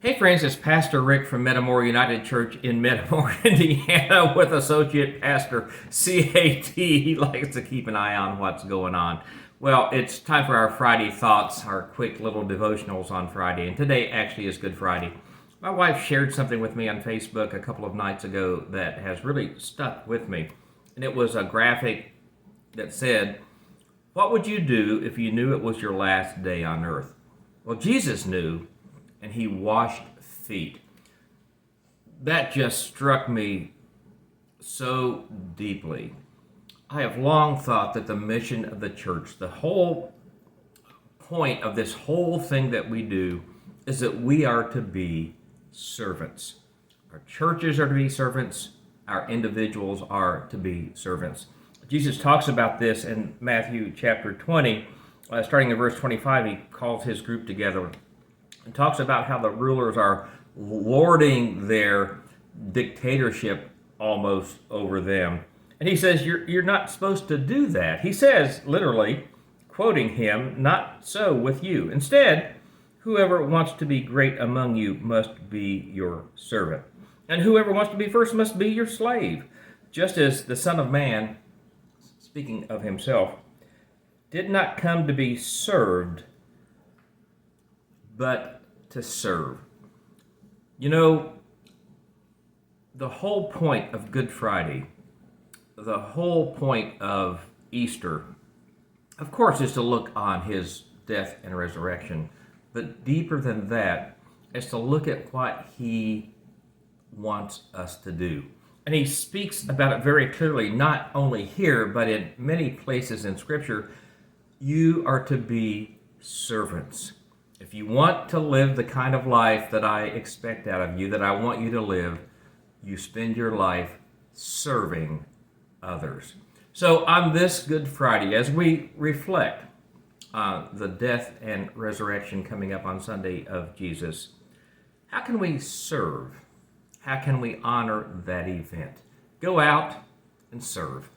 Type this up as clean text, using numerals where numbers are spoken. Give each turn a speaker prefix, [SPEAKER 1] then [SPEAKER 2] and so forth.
[SPEAKER 1] Hey friends, it's Pastor Rick from Metamora United Church in Metamora, Indiana with Associate Pastor CAT. He likes to keep an eye on what's going on. Well, it's time for our Friday thoughts, our quick little devotionals on Friday. And today actually is Good Friday. My wife shared something with me on Facebook a couple of nights ago that has really stuck with me. And it was a graphic that said, "What would you do if you knew it was your last day on earth?" Well, Jesus knew, and he washed feet. That just struck me so deeply. I have long thought that the mission of the church, the whole point of this whole thing that we do, is that we are to be servants. Our churches are to be servants, our individuals are to be servants. Jesus talks about this in Matthew chapter 20, starting in verse 25. He calls his group together and talks about how the rulers are lording their dictatorship almost over them. And he says, you're not supposed to do that. He says, literally, quoting him, "Not so with you. Instead, whoever wants to be great among you must be your servant. And whoever wants to be first must be your slave. Just as the Son of Man," speaking of himself, "did not come to be served, but to serve." You know, the whole point of Good Friday, the whole point of Easter, of course, is to look on his death and resurrection. But deeper than that is to look at what he wants us to do. And he speaks about it very clearly, not only here, but in many places in Scripture. You are to be servants. If you want to live the kind of life that I expect out of you, that I want you to live, you spend your life serving others. So on this Good Friday, as we reflect on the death and resurrection coming up on Sunday of Jesus, how can we serve? How can we honor that event? Go out and serve.